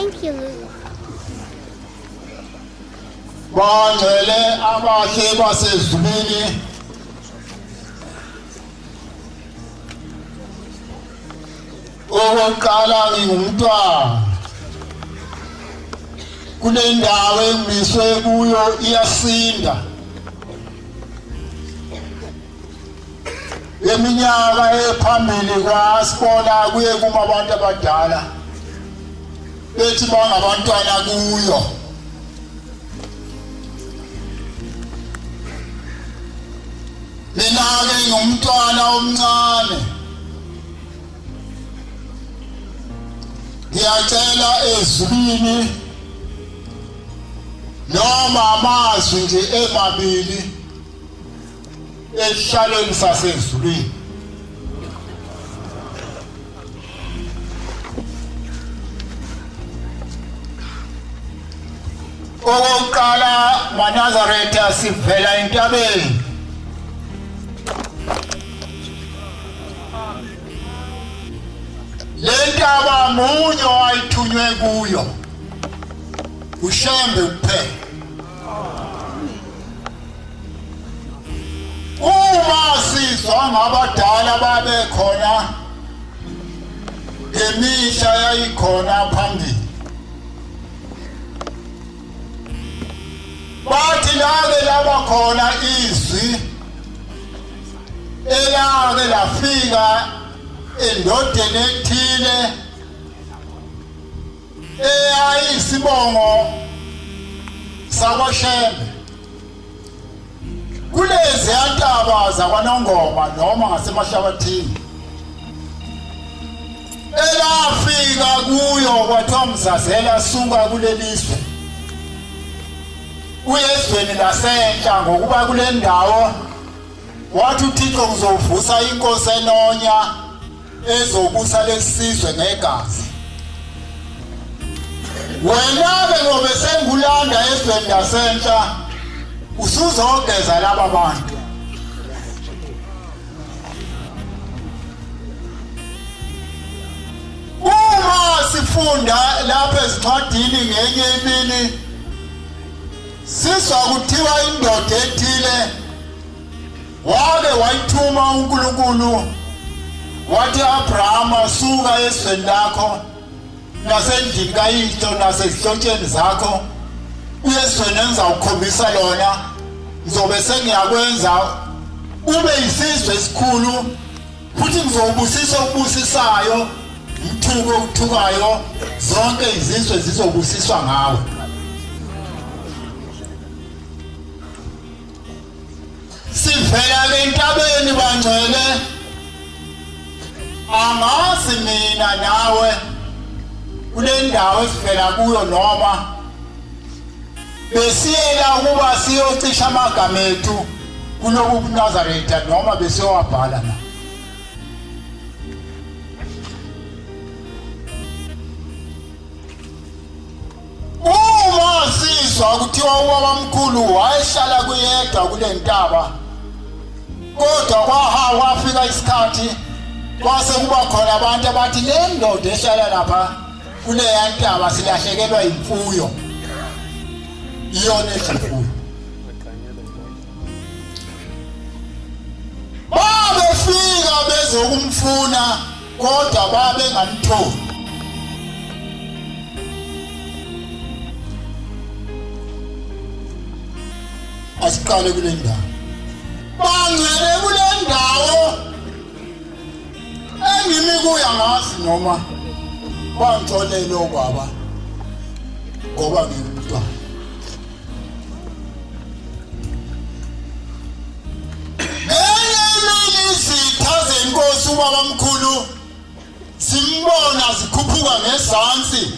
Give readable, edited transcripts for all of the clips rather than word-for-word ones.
Thank you, Lou. Bangcwele abahle basezulwini okokuqala ngingumntwana kule ndawo engimiswe kuyo iyasinda eminyaka ephambili kwasibona kuye kuma abantu abadala bethi bangabantwana kuyo mina-ke ngumntwana omncane ngiyacela ezulwini noma amazwi nje emabili esihlalweni sasezulwini okokuqala maNazaretha sivela entabeni le ntaba munye owayithunywe kuyo uShembe kuphela uma sizwa ngabadala babekhona ngemihla yayikhona phambili bathi lake labakhona izwi elake lafika endodeni ethile eyayisibongo sakwaShembe kulezi yantaba zakwaNongoma noma ngaseMahlabathini elafika kuyo kwathiwa Mzazela suka kuleliswe uyezweni lasentla ngokuba kule ndawo wathi uThixo ngizovusa inkosi enonya ezobusa lesizwe ngegazi wena-ke ngobe sengulanda ezweni lasentla usuzogeza laba bantu uma sifunda lapha ezincwadini ngenye imini sizwa kuthiwa indoda ethile wake wayithuma uNkulunkulu wathi Abrahama suka ezweni lakho nasendlini kayihlo nasezihlotsheni zakho uyezweni engizawukhombisa lona ngizobe sengiyakwenza ube yisizwe esikhulu futhi ngizobusisa okubusisayo umthuko okuthukayo zonke izizwe zizobusiswa ngawe sivela entabeni bangcwele angazi mina nawe kule ndawo esivela kuyo noma besiyela ukuba siyocisha amagama ethu kuloku kuNazaretha noma besiyowabhala na uma sizwa kuthiwa ubabamkhulu wayehlala kuyedwa kule ntaba kodwa kwafika isikhathi kwase kuba khona abantu abathi le ndoda ehlala lapha kule yantaba silahlekelwa imfuyo iyona imfuyo babefika bezokumfuna kodwa babengamtholi asiqale kule ndawo bangcwele kule ndawo engimi kuya ngazi noma bangitholele okwaba ngoba ngimntwana izitha zenkosi ubabamkhulu simbona zikhuphuka ngezansi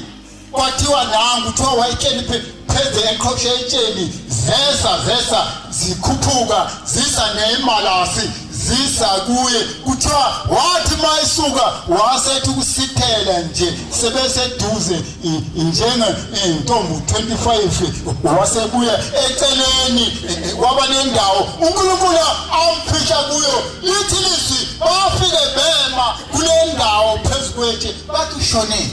kwathiwa nangu kuthiwa wayehleli pheze eqhoshetsheni zesa zikhuphuka zisa nemalasi zisa kuye kuthiwa wathi mayisuka wasethi ukusithela nje sebeseduze njengentombi 25 wasebuya eceleni kwaba nendawo uNkulunkulu amphisha kuyo lithi lizwi bafike bema kule ndawo phezu kwethu bathi ushonile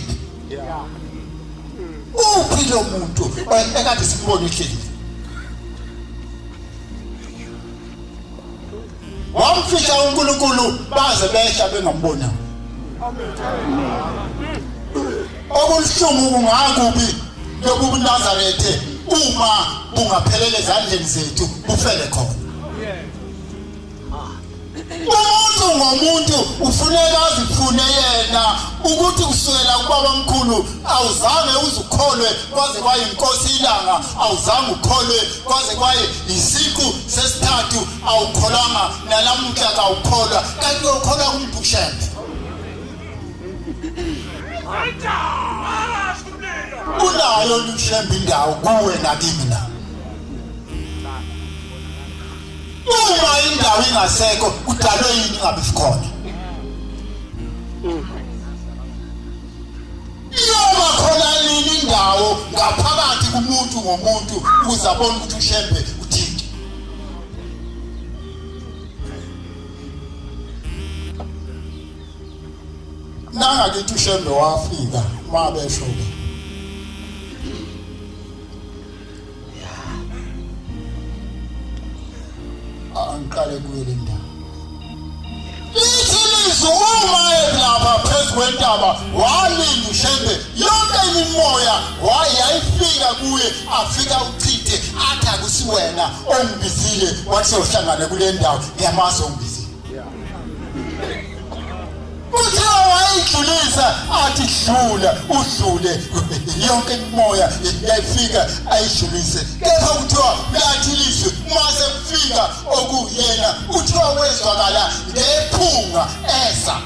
uphi lo muntu ekade simbona ehleli wamfihla uNkulunkulu baze behla bengambona okuhlungu kungakubi lobu Nazarethe uma bungaphelele ezandleni zethu bufele khona umuntu ngomuntu ufuneka azifune yena ukuthi kusukela kubabamkhulu awuzange uzukholwe kwaze kwaye inkosi ilanga awuzange ukholwe kwaze kwaye isiqu sesithathu awukholanga nalamuhla awukholwa kanti ukholwa kuMbushembe unayo uMbushembe indawo kuwe nakimi na uma indawo ingasekho kudalwe yini ngabe sikhona yoma khona yini indawo ngaphakathi kumuntu ngomuntu uzabona ukuthi uShembe uthini nanga kithi uShembe wafika mabesho angiqale kuyele ndawo ithilizo uma elapha phezu kwentaba walinda uShembe yonke imimoya wayayifika kuye afika uchithe athi akusiwena ongibizile wathi uhlangane kule ndawo ngiyamazi ongibizile uthe wayidlulisa athi dlula udlule yonke imimoya yayifika ayidlulise kepha kuthiwa lathilizwe mase kufika okuyena uthiwa wezwakala ngephunga eza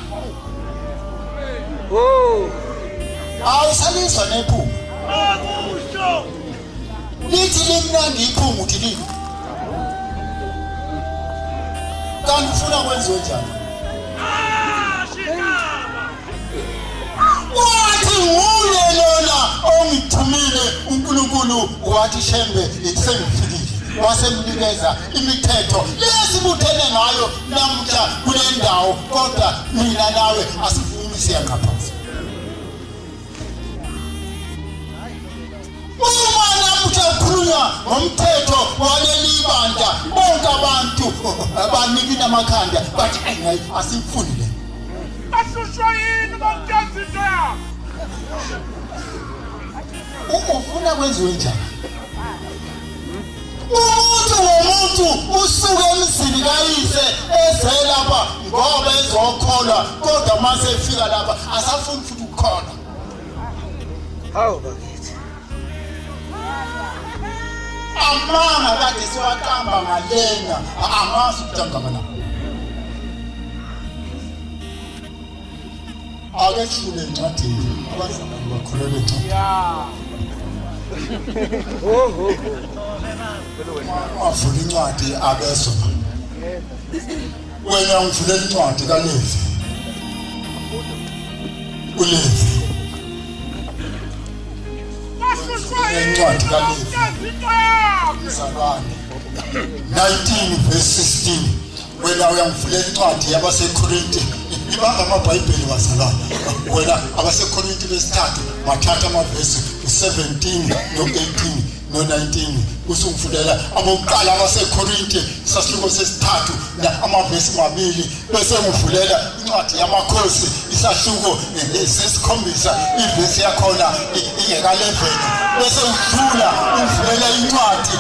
awusaliswa nephunga lithi limnandi iphunga uthi lini kanti ufuna kwenziwe njani wathi nguye lona ongithumile uNkulunkulu wathi Shembe sengifikile wasemnikeza imithetho lesibuthene ngayo namhla kule ndawo kodwa mina nawe asifuni siyaqhaphaza uma namhla ukhulunywa ngomthetho waleli bandla bonke abantu abaniki namakhanda bathi hayi asifuni le Ashusho yini bamthatha into yakho ufuna kwenziwe njani umuntu ngomuntu usuke emzini kayise eze lapha ngoba ezokholwa kodwa mase efika lapha asafuni futhi ukukholwa hawu bakithi amanga kade siwaqamba ngalena amazi ukutangama na akeshule encwadini abazalwane bakholelwe encwadini avula incwadi abeso wena ngivulela incwadi kaLevi uLevi incwadi kaLevi mzalwane 19 verse 16 wena uyangivulela incwadi yabaseKorinte ibanga amabhayibheli wazalwana wena abaseKorinte besithathu wathatha amavesi 17 no18 no19 usungifundela abokuqala abaseKorinte sasihluko sesithathu na amavesi mabili bese ngivulela incwadi yamakhosi isahluko sesikhombisa ivesi yakhona ingeka 11 bese udlula uvulela incwadi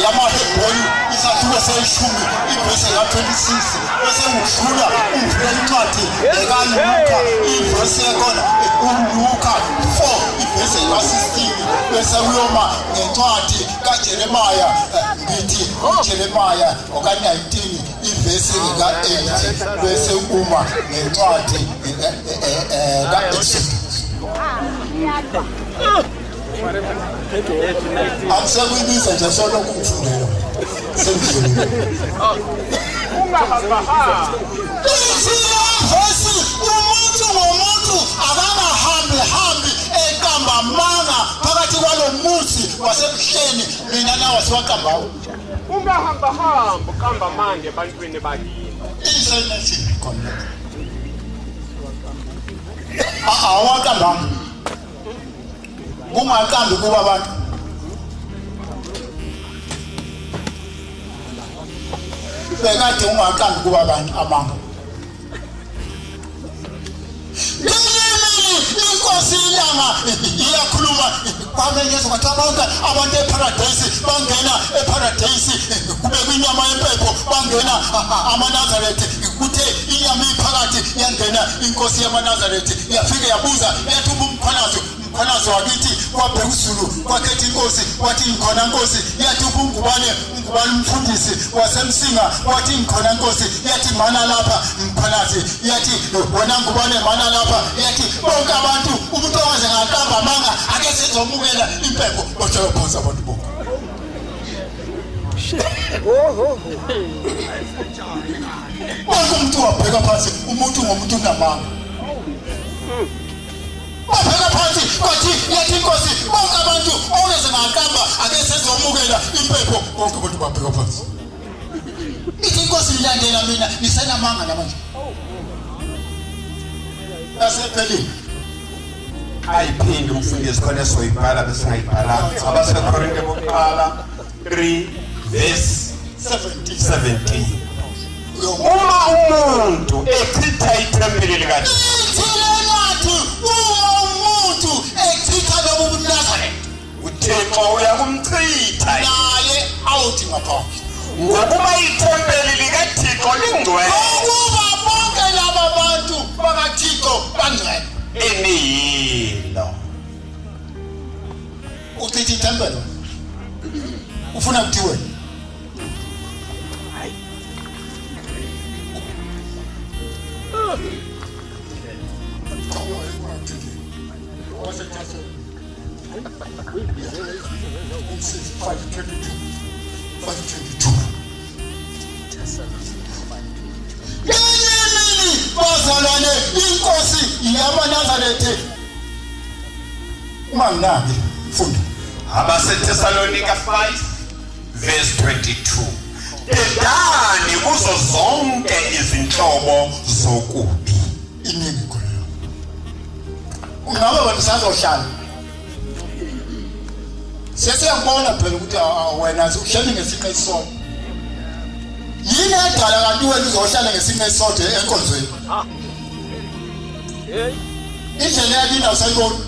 yamaHebrewu isahluko seshumi ivesi ka26 bese udlula uvulela incwadi ekaLuka ivesi yakhona uLuka 4 ivesi ka16 bese uyoma ngencwadi kaJeremaya ngithi uJeremaya oka19 ivesi ka8 bese uma ngencwadi kaExodus Amsekuyibiza nje solo kumfundela sendlule ungahamba Vesi umuntu ngomuntu akahambi eqamba manga phakathi kwalo muzi wasebuhleni mina nawe siwaqambayo ungahamba ukamba manje ebantwini bakini isenethi khona awaqambanga ungaqambi kuba abantu bekade ungaqambi kuba abantu amanga inkosi ilanga iyakhuluma bamenyeza ukuthi bonke abantu eparadise bangena eparadise kube kwinyama yempepho bangena amaNazaretha kuthe inyama iphakathi yangena inkosi yamaNazaretha yafika yabuza yathuba umkhwanazo wakithi kwabheka uZulu kwakhetha inkosi wathi ngikhona nkosi yathi ungubane umfundisi wasemsinga wathi ngikhona nkosi yathi mana lapha mkhwanazi yathi wena ngubane mana lapha yathi bonke abantu umuntu owaze ngaqamba amanga ake sizomukela impepho ojoyo phonsa abantu bonke bonke umuntu wabheka phansi umuntu ngomuntu unamanga wabheka phansi kwathi yathi inkosi bonke abantu owaze ngaqamba ake sizomukela impepho bonke abantu babheka phansi ithi inkosi ilandela mina nisenamanga namanje asephelile ayiphinde umfundisi khona esoyibhala bese ngayibhala abaseKorinte bokuqala 3 verse 17 uma umuntu echitha ithempeli likaThixo umuntu echitha lobu Nazareth uThixo uyakumchitha naye awuthi ngaphandle ngokuba ithempeli likaThixo lingcwele ukuba bonke laba bantu bakaThixo bangcwele eniyilo uchithi ithempeli ufuna kuthiwe bazalwane inkosi yamaNazaretha mangabe funda abaseThesalonika 5 verse 22 Edani kuzo zonke izinhlobo zokubi iningi khona ungabe wena sazohlala sesiyabona phela ukuthi wena uhleli ngesinqe isonto yini edala kanti wena uzohlala ngesinqe isonto enkonzweni indlela yakini awusayiboni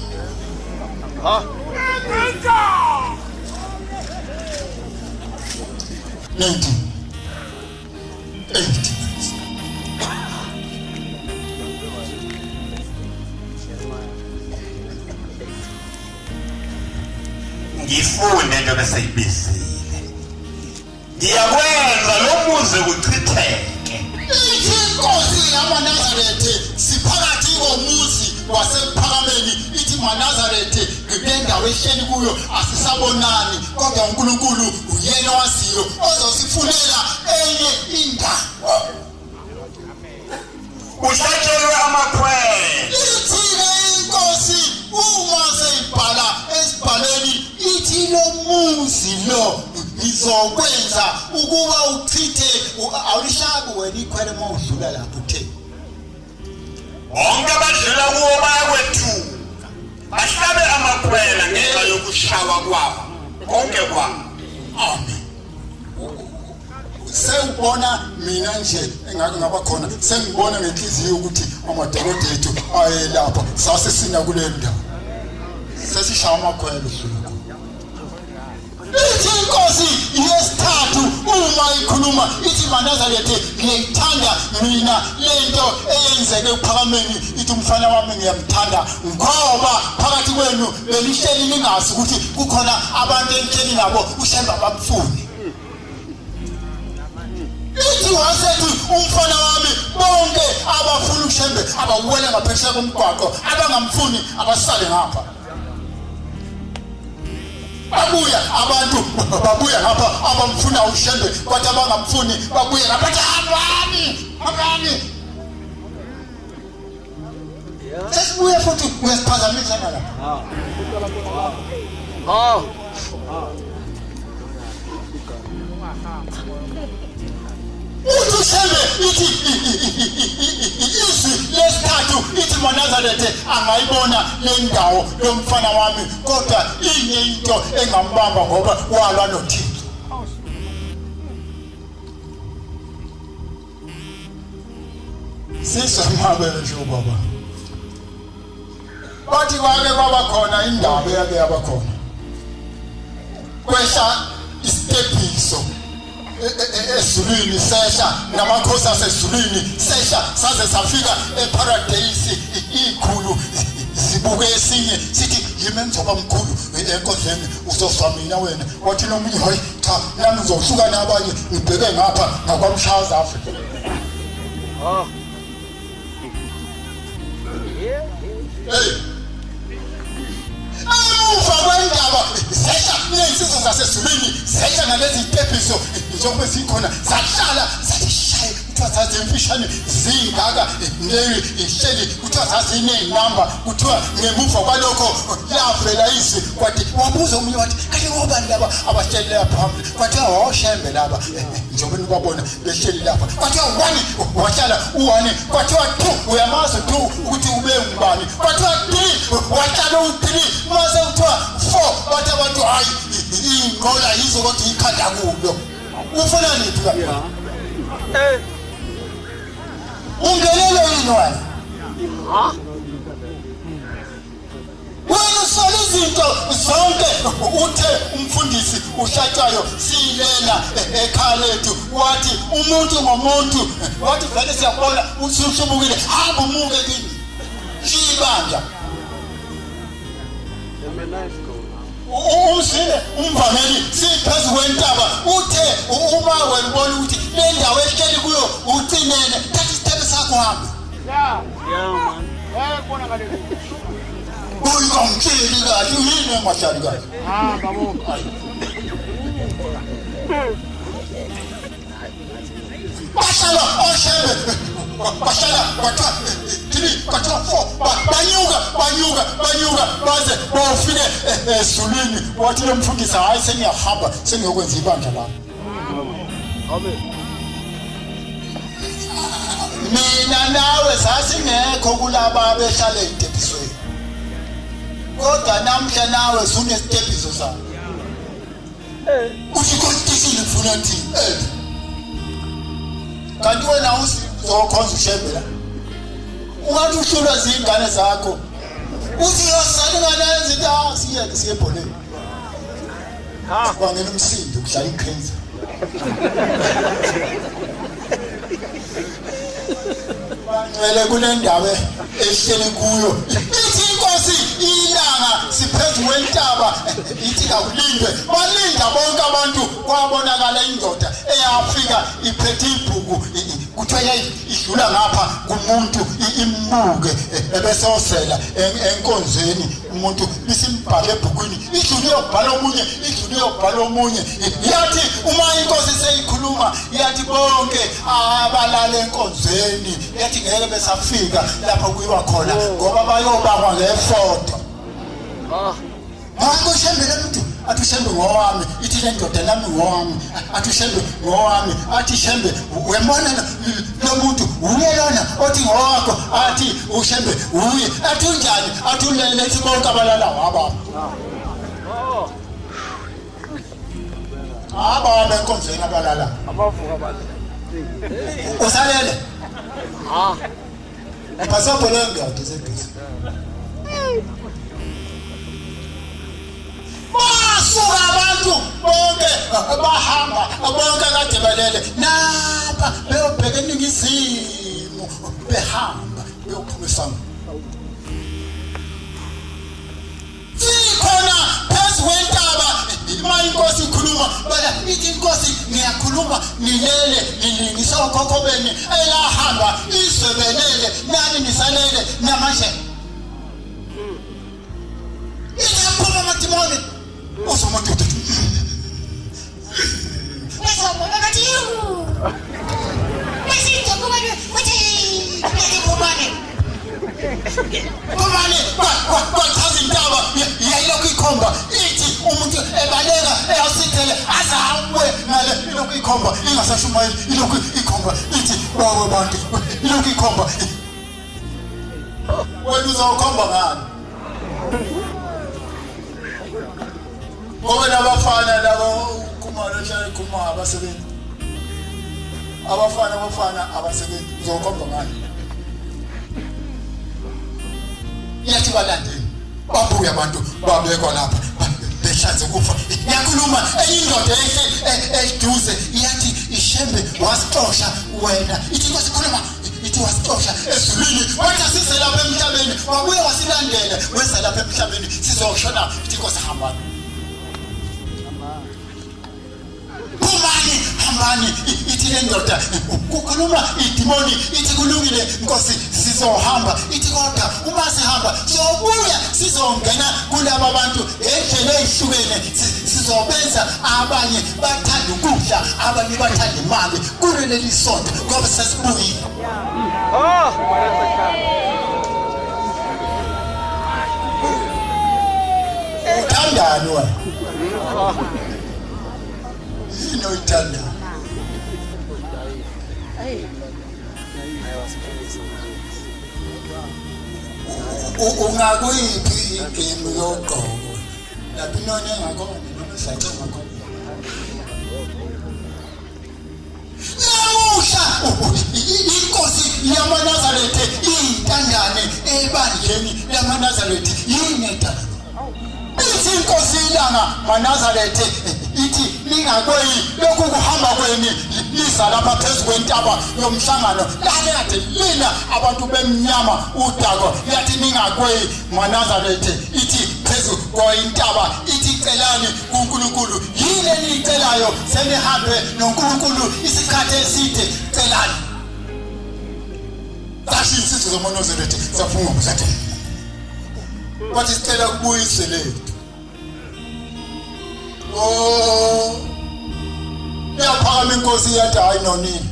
ngifunde nje bese ibizile ngiyakwenza lo muzi kuchitheke inkosi yamaNazaretha siphakathi komuzi wasephakameni ithi maNazaretha ngendawo ehleli kuyo asisabonani kodwa uNkulunkulu uyena waziyo ozosifunela enye indawo uhlatshelwe amakhwele ithi inkosi uma seyibhala esibhaleni ithi lo muzi lo ngizokwenza ukuba uchithe awulishabi wena ikhwele uma udlula lapho uthe bonke abadlula kuwo bayakwethu bahlabe amakhwela ngenxa yokushawa kwabo konke kwabo amen sewubona mina nje engake ngaba khona sengibona ngenhliziyo ukuthi amadokodo ethu ayelapha sase sina kule ndawo sesishaya amakhwelo dlula ithi inkosi yesithathu uma ikhuluma ithi maNazaretha ngiyithanda mina lento eyenzeke uphakameni ithi umfana wami ngiyamthanda ngoba phakathi kwenu belihleli lingazi ukuthi kukhona abantu emhleni nabo ushemba bamfuni ithi wasethi umfana wami bonke abafuna ushembe abawele ngaphesheya komgwaqo abangamfuni abasale ngapha babuya abantu babuya ngapha abamfuna ushembe kodwa abangamfuni babuya ngapha abani sesibuye futhi uyasiphazamisa la uthi ushembe ithi izwi lesithathu ithi uNazaretha angayibona le ndawo lomfana wami kodwa inye into engambamba ngoba walwa noThixo. Sisamabele nje baba. Bathi kwake kwaba khona indaba yake yaba khona. Kwehla isitepiso ezulwini sehla namakhosi asezulwini sehla saze safika eparadise ikhulu zibuke esinye sithi yimi ngizoba mkhulu enkonzweni uzoswamina wena wathi nomunye hayi cha nami ngizoshuka nabanye ngibheke ngapha ngakwamshaza Africa. Amuva kwendaba sehla insizwa zasezulwini sehla ngalezi tepiso njengoba sikhona sahlala sathi shaye kuthiwa zazimfishane zingaka ihleli kuthiwa zazinenamba kuthiwa ngemuva kwalokho lavela izwi kwathi wabuza umunye wathi kanti ngobani laba abahleli lapha phambili kwathi awashembe laba njengoba nibabona behleli lapha kwathi wani wahlala u1 kwathi wa2 uyamazi 2 ukuthi ube ngubani kwathi wa3 wahlala u3 mase kuthiwa 4 bathi abantu hayi inqola yizo kodwa ikhanda kulo ufuna niphi lapha ungelelo yini wena wena usole izinto zonke uthe umfundisi uhlatshayo silela ekhaya lethu wathi umuntu ngomuntu wathi vele siyabona usuhlubukile hamba umuke kini shibanja umsile umvameli siphezu kwentaba uthe uma wenibona ukuthi le ndawo ehleli kuyo ucinene thatha isithebe sakho hambe man. Kona ngale. Uyongitsheli kahle yini engahlali kahle. Babo. Bashala oshebe. Bashala kwatha 3 kwatha 4 banyuka baze bafike ezulwini wathi lo mfundisi hayi sengiyahamba sengiyokwenza ibandla lapha. Amen. Mina nawe sasingekho kulaba behlala eDebisweni. Kodwa namhla nawe sunesitepiso sakho. Usikontisile ufuna uthi kanti wena uzokhonza ushembela. Ungathi uhlulwa zingane zakho. Uthi yosalingana izinto siyeke siyebholeni. Kwangena umsindo kudlala iCrazy. Ngele kunendaba ehleli kuyo ithi inkosi ilanga siphezu kwentaba ithi akulindwe balinda bonke abantu kwabonakala indoda eyafika iphethe ibhuku kuthiwa idlula ngapha kumuntu imbuke ebesosela enkonzweni umuntu bisimbhale ebhukwini idlule yobhala omunye yathi uma inkosi seyikhuluma yathi bonke abalala enkonzweni yathi ngeke besafika lapha kuyiwa khona ngoba bayobakwa ngefoto Mako shembe lamuntu athi shembe ngowami ithi le ndoda nami ngowami athi shembe ngowami athi shembe wemona lo muntu uyelona othi ngowakho athi ushembe uye athi unjani athi ulethi bonke abalala waba aba benkonzweni abalala Abavuka abantu. usalele pasapolo ngiyade sebhizi basuka abantu bonke bahamba bonke kade balele napha beyobheka eningizimu behamba beyophumisa sikhona phezu kwentaba ima inkosi ikhuluma bala ithi inkosi ngiyakhuluma nilele nilingisa ukhokho beni elahamba izebelele nani nisalele namanje iyaphuma matimoni uzomuntu Nasabona ngathi Masithi kubani uthi kubani Kumane kwachaza intaba yayilokhu ikhomba ithi umuntu ebaleka eyasithele azawe ngale ilokhu ikhomba ingasashumayeli ilokhu ikhomba ithi bawe bantu ilokhu ikhomba wena uzawukhomba ngani ngoba labafana labo kumalo hlala kuma abasebenzi abafana abasebenzi uzokhomba ngani yathi balandeni babuya abantu babekwa lapha behlanze kufa yakhuluma eyindoda eduze yathi ishembe wasixosha wena ithi kwasikhuluma ithi wasixosha ezulwini wathi sise lapha emhlabeni wabuye wasilandela wesa lapha emhlabeni sizoshona ithi kwasihamba hambani ithi lendoda kukhuluma idimoni ithi kulungile Nkosi sizohamba ithi kodwa uma sihamba sizobuya sizongena kulabo abantu endlela ezihlukene sizobenza abanye bathanda ukudla abanye bathanda imali kuleli sonto ngoba sesibuyile uthandani wena no itanda ungakuyiphi igame yoqobo lapho inone ngakhona noma sathi ngakhona namusha inkosi yamaNazaretha intandane ebandleni lamaNazaretha yineta inkosi ilanga maNazaretha ithi ningakweyi lokhu kuhamba kweni lisa lapha phezulu kwentaba yomhlangano lale kade lina abantu bemnyama udako yathi ningakweyi maNazaretha ithi phezulu kwentaba ithi celani kuNkulunkulu yile nicelayo senihambe noNkulunkulu isikhathi eside celani sashi insizwe zomaNazaretha safunga kuzathi wathi sicela kubuyise lethu yaphakama inkosi yathi hayi nonini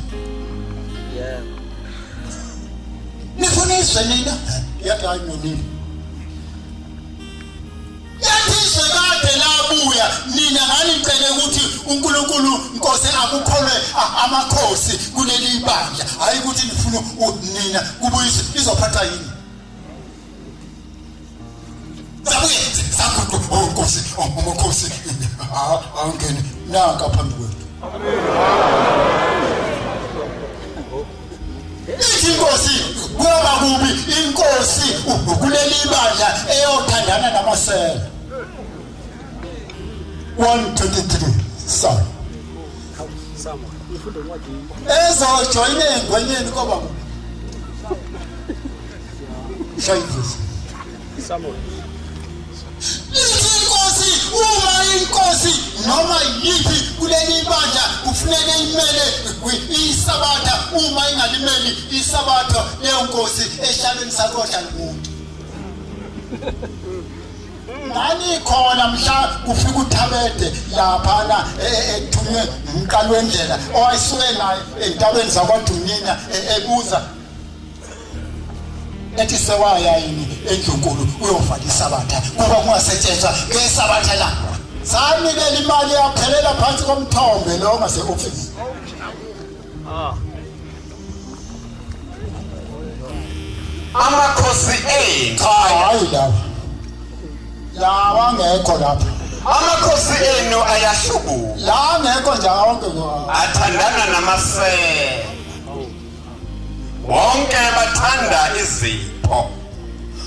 nifuna izwe nina yathi hayi nonini yathi izwe kade labuya nina nganicele ukuthi uNkulunkulu Nkosi akukholwe amakhosi kuleli bandla hayi ukuthi nifuna nina kubuyise izophatha yini sabuye sakuqo Nkosi uMkhosi angene naka phambi kwethu inkosi kuba kubi inkosi kuleli bandla eyothandana namasela 123 sorry ezojoyine engwenyeni koba kubi shayivisi inkosi uma inkosi noma yipi kuleli bandla kufuneka imele isabatha uma ingalimeli isabatha leyo nkosi ehlalweni sakhohla umuntu nani khona mhla kufika uThabede lapha ethunywe umqalo wendlela owayisuke naye entabeni zakwaDunina ebuza ethi sewaya yini endlunkulu uyovala isabatha kuba kungasetshenzwa ngesabatha la sanikela imali yaphelela phansi komthombe lo ngase office amakhosi ethu hayi la wangekho lapha amakhosi enu ayahlubuka la ngekho nje wonke athandana namasela wonke bathanda izipho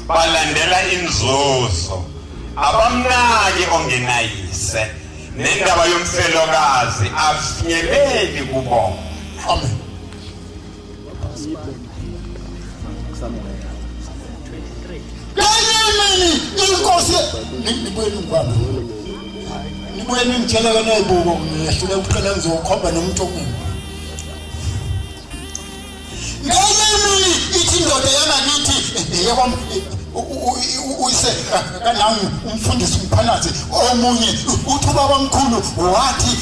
balandela inzuzo abamnaki ongenayise nendaba yomfelokazi afinyeleli kubona amen Yayimini inkosi nibuye ngibambe nibuye ngitshela nezibuko ngiyahlule ukuqala ngizokhomba nomuntu omunye Ngayimini ithi indoda yanakithi yabam uyise kanangu umfundisi umphanathi omunye uthi ubaba mkhulu wathi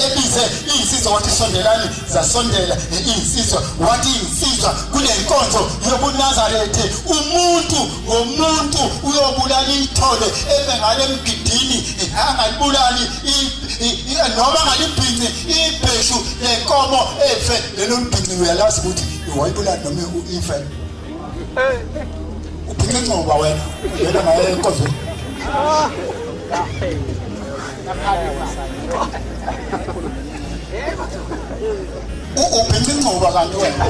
ebize insizwa wathi sondelani zasondela insizwa wathi insizwa kule nkonzo yobuNazaretha umuntu uyobulala ithole ebengale emgidini angalibulali noma ngalibhinci ibheshu lenkomo efe lelo mbhinci uyalazi ukuthi wayibulala noma ife Uphince ngoba wena ngaye enkonzweni. Uphince ngoba kanti wena.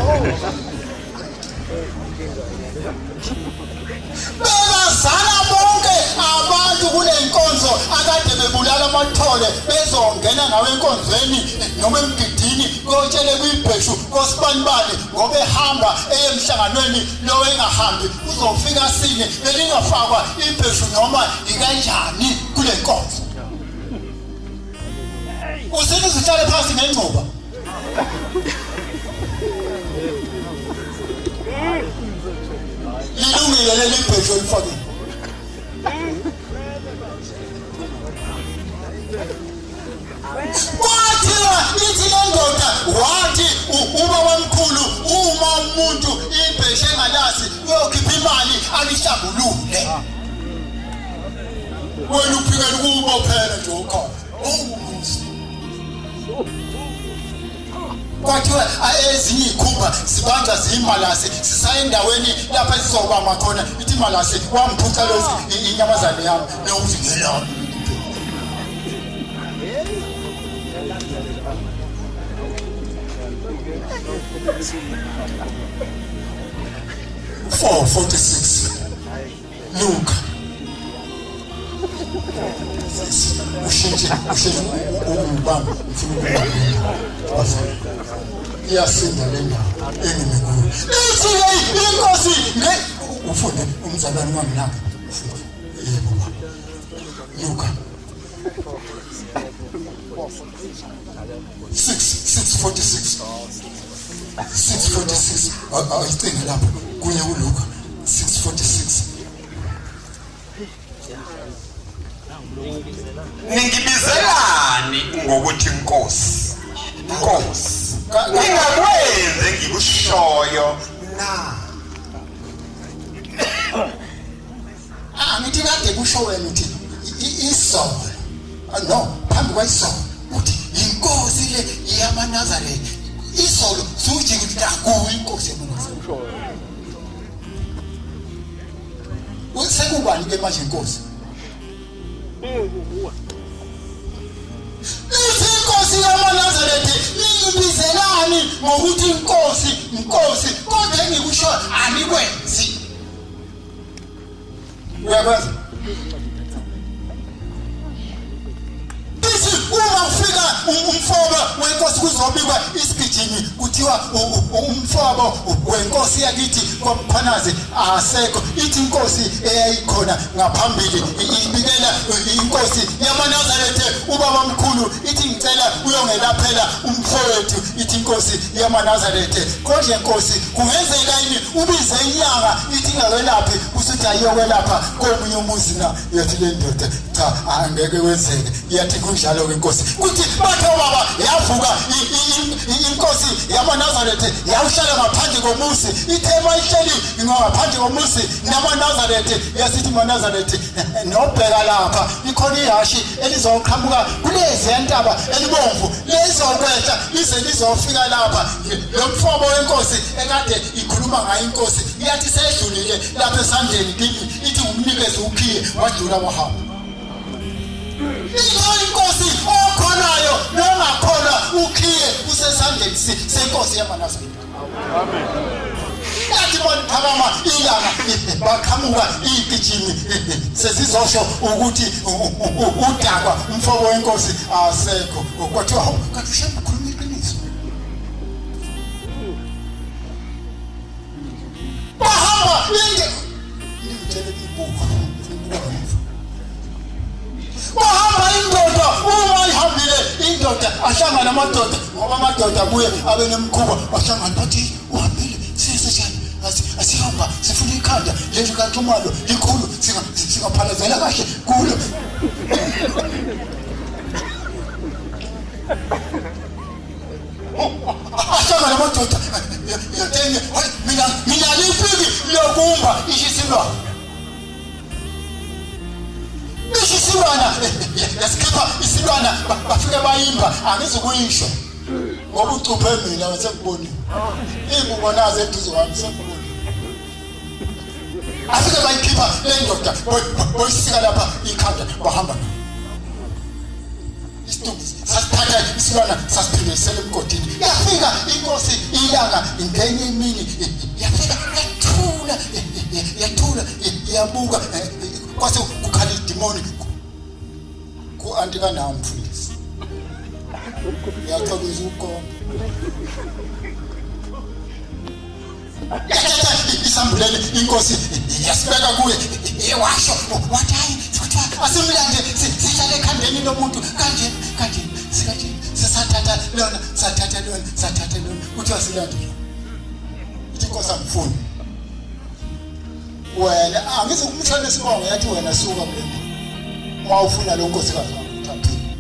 Bezana bonke abantu kule nkonzo akade bebulala amathole bezongena nawe enkonzweni noma emgidini kotshele kuyibheshu kosibanibani ngoba ehamba emhlanganweni lo engahambi uzofika sine belingafakwa ibheshu noma ikanjani kule nkonzo. Usithi sihlale phansi ngengcuba. Lilungile leli bheshu elifakile. Kwathiwa ithi le ndoda wathi ubaba omkhulu uma umuntu ibheshu engalazi uyokhipha imali alihlambulule. Wena uphikela ukubophela nje ukhona. Kwathiwa ezinye ikhumba sibanjwa zimalasi sisayendaweni lapha sizobamba khona ithi malasi wamphutha lozi inyamazane yami nokuthi ngelona. Four 46 Luke. Ushintshe ubamba mfuna iyasinda le ndawo engimekuyo. Lithi inkosi ufunde umzalwane wami nami. Yebo baba. Luka 6:46 ayithenga lapho kunye uLuka 6:46. Ningibizelani ngokuthi inkosi? Inkosi. Ngingakwenze ngikushoyo na. Ngithi kade kusho wena uthi isolo. No, phambi kwayisolo uthi inkosi le yamaNazaretha. Isolo suthi kuthi inkosi yamaNazaretha. Usekubani ke manje inkosi? Inkosi yamaNazaretha ningibizelani ngokuthi inkosi kodwa engikusho anikwenzi. Uyakwazi? Uma ufika umfoba wenkosi kuzobikwa isigijini kuthiwa umfoba wenkosi yakithi kwaMphanazi asekho. Ithi inkosi eyayikhona ngaphambili ibikela inkosi yamaNazaretha ubaba omkhulu ithi ngicela uyongelaphela umfowethu. Ithi inkosi yamaNazaretha kodwa inkosi kungenzeka yini ubize inyanga ithi ngawelaphi usuthi ayokwelapha komunye umuzi na yathi le ndoda cha angeke kwenzeke. Yathi kunjalo ke inkosi kuthi batho baba yavuka inkosi yamaNazaretha yawuhlala ngaphandle komuzi ithema ihleli ngaphandle komuzi namaNazaretha yasithi maNazaretha nobheka lapha ikhona ihashi elizoqhamuka kulezi entaba elibomvu lezokwetha lize lizofika lapha. Lo mfobo wenkosi ekade ikhuluma ngayo inkosi yathi seyidlulile lapha esandleni kimi ithi umnikeze ukhiye wadlula wahamba. Inkosi okhonayo nongakhona ukhiye usesandleni senkosi yamaNazaretha. Amen. Yathi bonphakama ilanga baqhamuka igijimi sesizosho ukuthi udakwa umfobo wenkosi asekho. Kwathiwa kanti ushaya ukhuluma iqiniso. Bahamba ngitshele ibuka. Bahamba indoda uma ihambile indoda ahlangana amadoda ngoba amadoda kuye abe nemkhuba ahlangana bathi uhambile siseshana asihamba sifuna ikhanda leli kaNtumalo likhulu singaphalazela kahle kulo. Ahlangana amadoda yathenge mina lifiki lokumba ishisilwa. Isilwana yasikhipha isilwana bafike bayimba angizukuyisho ngoba ucuphe mina wasekuboni ingubo nazo eduze wami sekuboni. afike bayikhipha le ndoda boyisika lapha ikhanda bahamba isituku sasithatha isilwana sasiphindisela emgodini yafika inkosi ilanga ngenye imini yafika yathula yabuka kwase kukhala idemoni ku antika nawo mfundisi yaxolisa ukhona isambulele inkosi yasibeka kuye yewasho wathi asimlande sihlale ekhandeni lomuntu kanje sikathi sisathatha lona sathatha lona uthi asilande uthi inkosi angifuni wena angize kumshana isibongo yathi wena suka kulento uma ufuna lo nkosikazi uthathile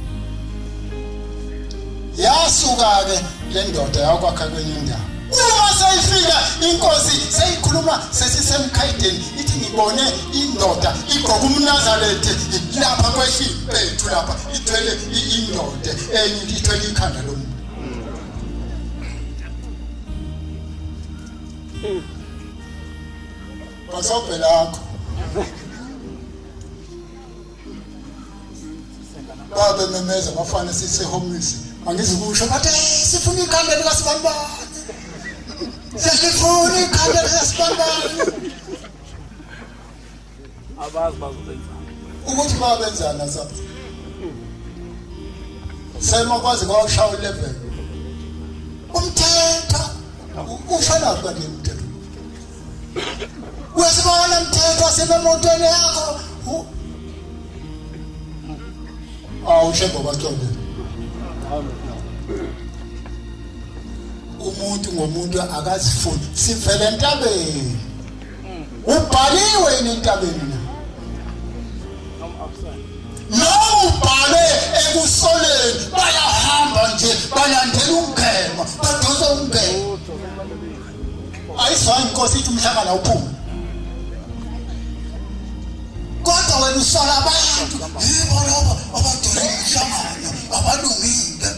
yasuka ke le ndoda yakwakha kwenye indawo uma sayifika inkosi seyikhuluma sesisemkhayideni ithi ngibone indoda igqoka umNazaretha lapha kwehiphethu lapha ithwele indoda enye ithwele ikhanda lomuntu basobhe lakho babe memeza bafana sisehomeless angizikusho bathi sifuna ikhanda likaSibambane sifuna ikhanda likaSibambane abazi bazobenza ukuthi babenzana sabe sema kwazi kwashaya level umthetho ufana kanti umthetho wesibona umthetho asebemotweni yakho awushebo baqonde umuntu ngomuntu akazifuni sivele entabeni ubhaliwe entabeni no ubhale ekusoleni bayahamba nje balandela ungema badosa ungema ayiswa inkosi ithi umhlangana uphuma kodwa wena usola abantu yibo labo abadala umhlangano abalungile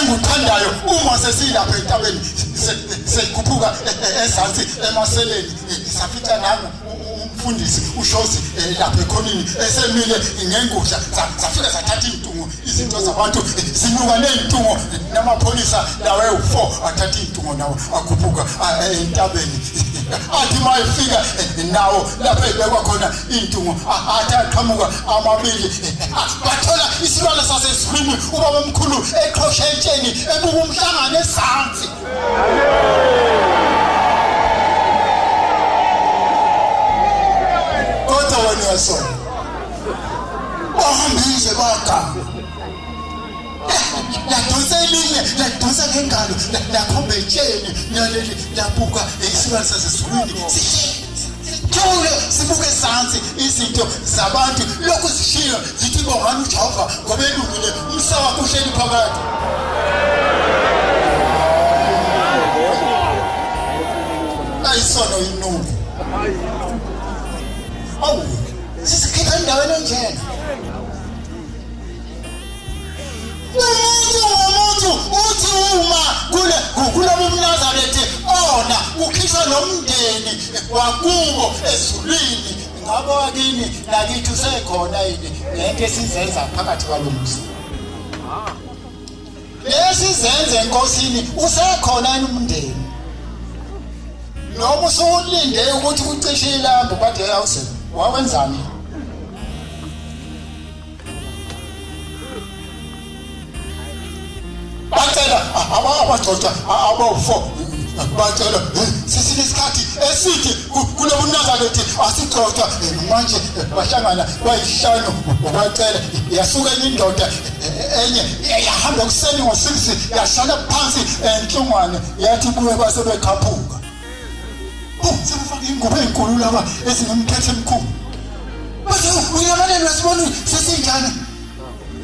enguthandayo uma sesilapha entabeni seyikhuphuka ezansi emaseleni safika nami umfundisi ushozi lapha ekhonini esemile ngengudla safika sathatha intungo izinto zabantu zinuka nezintungo namapholisa lawe u4 athatha intungo nawo akhuphuka entabeni athi mayifika nawo lapha ebekwa khona intungo athi aqhamuka amabili bathola isilwane saseswini ubaba omkhulu eqhoshetsheni ebuka umhlangano ezansi kodwa wena yasona bahambise baga ladonsa elinye ladonsa ngengalo lakhomba etsheni naleli labuka isilwane saseswini thule sibuke ezansi izinto zabantu lokhu zishiya zithi bongani uJehova ngoba elungile umsaba kuhleli phakathi ayisono inuku awu sisikhipha endaweni enjena umuntu uthi uma kule umNazaretha ona ukhishwa nomndeni wakubo ezulwini ngabo wakini lakithi usekhona yini ngeke sizenza phakathi kwalomuzi lesizenze enkosini usekhona yini umndeni noma usulinde ukuthi ucishe ilambu kade yawuse wawenzani bacela abadoda abo4 bacela sisisikhathi eside kule uNazaretha asixoxa manje bahlangana bayishano bacela yasuka indoda enye yahamba kuseni ngo6 yahlala phansi enhlungwane yathi kuwe basebekhaphuka sebefaka ingubo enkulu laba ezinomthetho emkhulu bathi uyabalelwa sibona sesinjani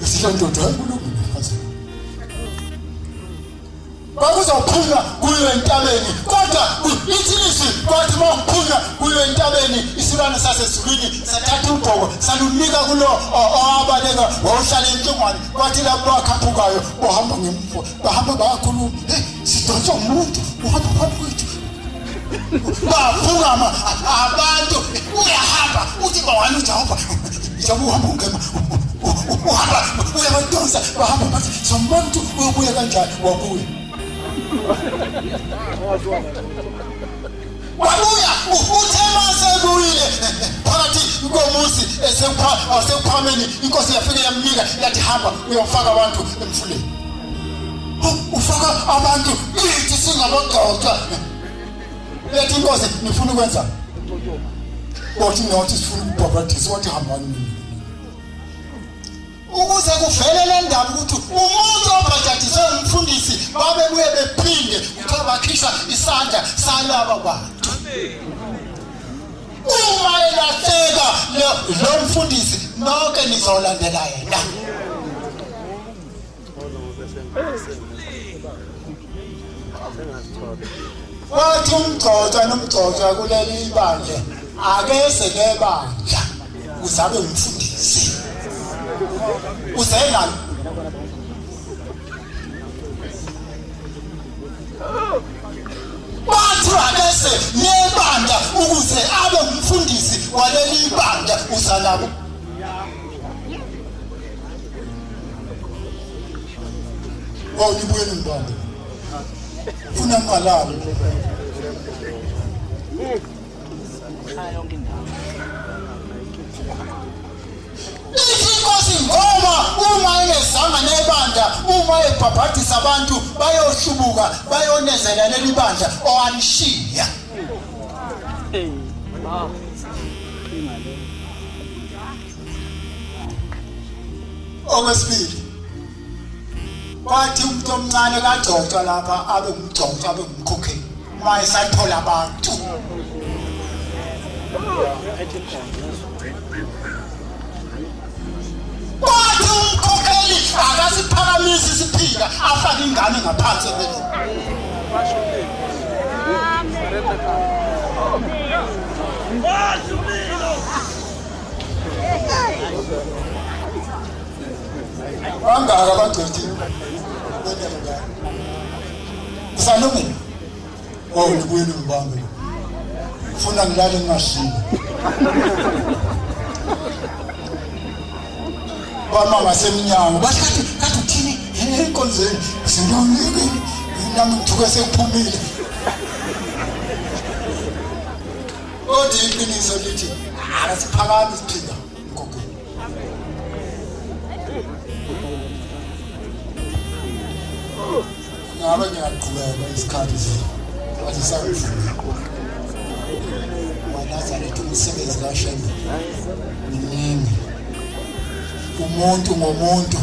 isihlo ndoda enkulu Kwakuzophunywa kuyo entabeni kodwa ithilisi kwathi mawuphunywa kuyo entabeni isilwane sasezulwini sathatha ubhoko salunika kulo owabaleka wawuhlala entshongwane kwathi lapho bakhaphukayo bohamba ngemvo bahamba bayakhuluma sidonswa umuntu uhamba phambi kwethu baphukama abantu uyahamba uthi bawani ujahova njengoba uhamba ungema uhamba uyabadonsa bahamba bathi somuntu uyobuya kanjani wabuya wabuya uthema sebuyile phakathi komuzi esephameni inkosi yafika yamnika yathi hamba uyofaka abantu emfuleni ufaka abantu ithi singabagqoqa yathi inkosi nifuna ukwenza wathi ngathi sifuna ukubhabhathisa wathi hambani ukuze kuvele le ndaba ukuthi umuntu obhajathiswe umfundisi babebuye bephinde ukuthi bakhishwa isandla salaba bantu uma elahleka lo mfundisi nonke nizolandela yena wathi umgcotshwa kuleli bandla akese lebandla uzabe umfundisi uzena bathi akese nebandla ukuze abe umfundisi waleli bandla uzalabo nibuyeni ngibambe funa ngalalo inkosi ngoba uma engezanga nebandla uma ebhabhathisa abantu bayohlubuka bayonezela leli bandla owanishiya okwesibili kwathi umuntu omncane kagcotshwa lapha abe umgcotshwa abe umkhokheli uma esathola abantu kwathi umkhokheli akasiphakamisi isiphila afake ingane ngaphansi bangaka bagcotshile usalungile nibuyeni ngibambe ufuna ngilale ngingashili bamama semnyango bathi kathi uthini enkonzweni sinonike nami ngithuke sekuphumile odi iqiniso lithi akasiphakami isiphila ngoko ngabe ngiyaqhubeka isikhathi wathi sakufuna wanazaletha umsebenzi kaShembe mningi umuntu ngomuntu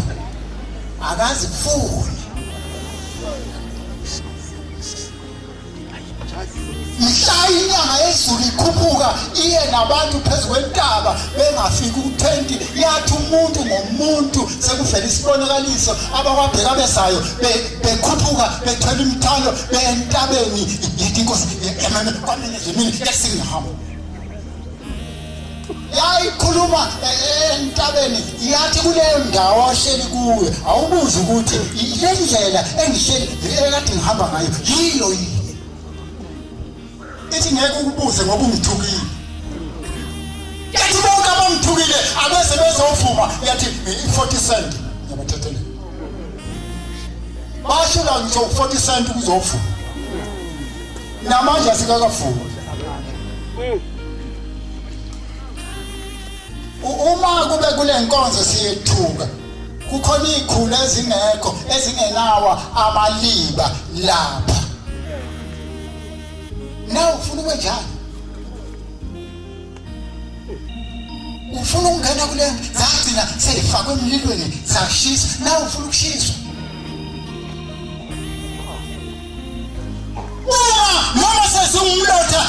akazifuni mhla inyanga yezulu ikhuphuka iye nabantu phezu kwentaba bengafiki uthenti yathi umuntu ngomuntu sekuvela isibonakaliso abakwabheka besayo bekhuphuka bethwele imithalo bentabeni yithi inkosi yamana kwamele yimini yasingahamba yayikhuluma entabeni yathi kuleyo ndawo ohleli kuwe awubuza ukuthi le ndlela engihleli ekade ngihamba ngayo yiyo yini ithi ngeke ukubuze ngoba ungithukile yathi bonke abamthukile abese bezovuma yathi 40 cent yabathathele bashila ngisho 40 cent kuzovuma namanje asikakavuma uma kube kule nkonzo siyethuka kukhona ikhulu ezingekho ezingenawa amaliba lapha nawe ufuna ukwenjani ufuna ukungena kule zagcina seyifakwe emlilweni zashisa nawe ufuna ukushiswa noma sesingumlotha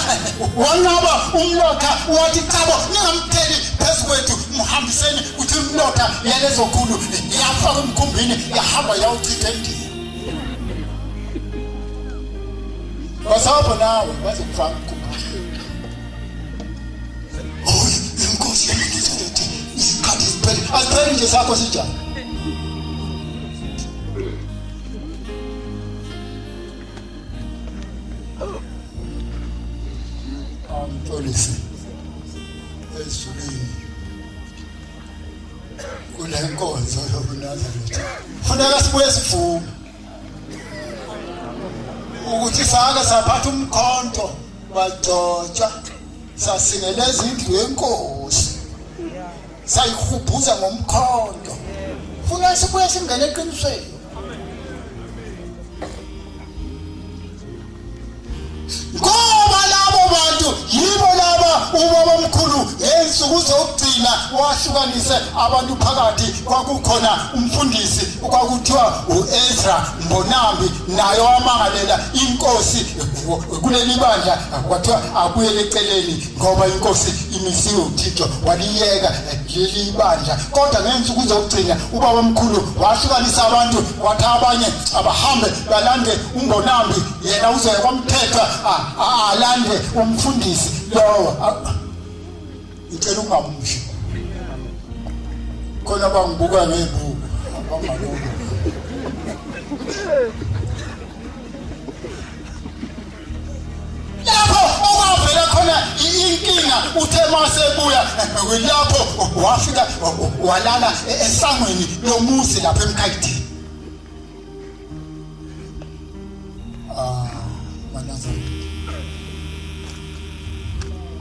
wanqaba umlotha wathi chabo ningamtheli phezu kwethu muhambiseni uthi umlotha yalezo khulu yafaka emkhumbini yahamba yawuchitha endini uzosapho nawe bazokufaka ukukhuba. Oh, inkosi yamnizelethi isikhathi siphele. Asiphele nje sakho sijani. Polisi ezulwini kule nkonzo yobuNazaretha kufuneka sibuye sivume ukuthi sake saphatha umkhonto bagcotshwa sasingeleza indlu yenkosi sayihubhuza ngomkhonto funeka sibuye singene eqinisweni. Ngoba labo bantu yibo laba ubaba omkhulu ngensuku zokugcina wahlukanise abantu phakathi. Kwakukhona umfundisi okwakuthiwa uEzra Mbonambi, naye wamangalela inkosi kuleli bandla kwathiwa abuyele eceleni ngoba inkosi imisiwe uThixo waliyeka leli bandla. Kodwa ngensuku zokugcina ubaba omkhulu wahlukanisa abantu, kwathi abanye abahambe balande uMbonambi, yena uzoya kwamthetha alande umfundisi lowo. Ngicela ungamushi khona bangibuka ngebuku abangaloko. Lapho okwavela khona inkinga uthe masebuya lapho wafika walala esangweni lomuzi lapha eMkayidini.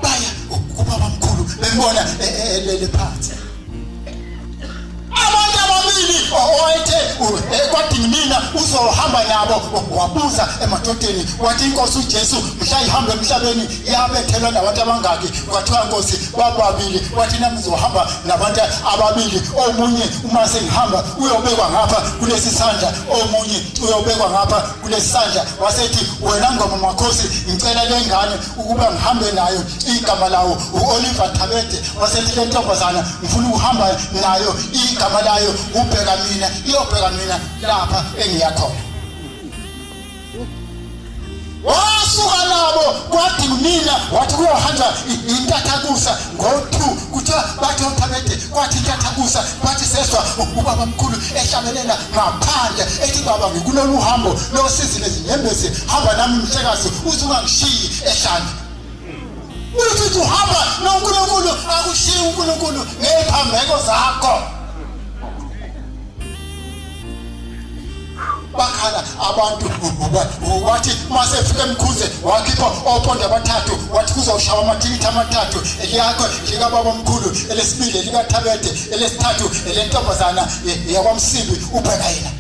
Baya ubaba mkhulu bembona elele phansi. Abantu ababili owayethe kwathi mina uzohamba nabo wabuza emadodeni wathi inkosi uJesu mhla ihambe emhlabeni yabethelwa nabantu abangaki? Kwathiwa inkosi bababili. Wathi nami ngizohamba nabantu ababili, omunye uma sengihamba uyobekwa ngapha kulesi sandla, omunye uyobekwa ngapha kulesi sandla. Wasethi wena ngoma makhosi ngicela lengane ukuba ngihambe nayo, igama lawo uOliver Thabete. Wasethi le ntombazana ngifuna ukuhamba nayo, igama layo ubheka mina, iyobheka mina lapha engiyakhona. Wasuka nabo kwathi mina wathi kuyohamba intathakusa ngo2 kuthiwa bathi uThabete kwathi intathakusa bathi seswa ubaba mkhulu ehlabelela ngaphandle ethi baba ngikulolu uhambo losizile zinyembezi, hamba nami mhlekazi uzungangishiyi ehlane. Uthi uhamba noNkulunkulu akushiyi uNkulunkulu ngephambeko zakho. Bakhala abantu wathi masefika emkhuze wakhipha oponda abathathu wathi kuzoshawa amathikithi amathathu, eliyakho lika baba omkhulu, elesibili lika Thabete, elesithathu elentombazana yakwamsibi ubheka yena.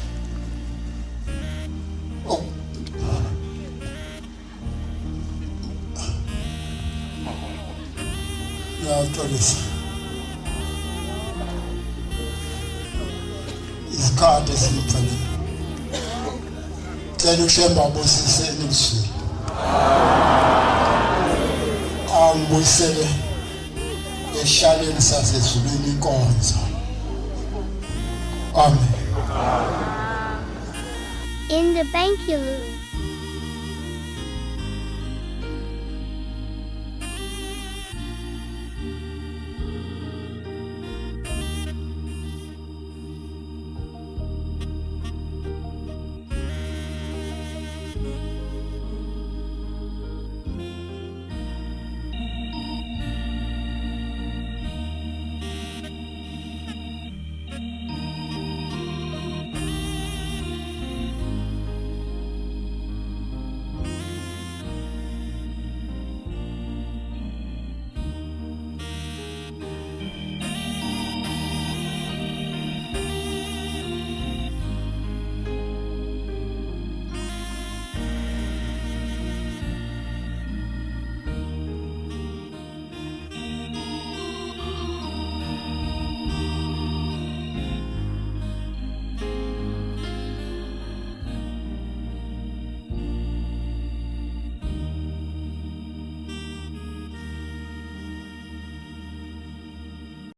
Ngiyaqolisa isikhathi esimfanele cela uShemba abusiseni busweni ambuyisele eshaleni sasezulwini inkonzo. Amen. In the bankular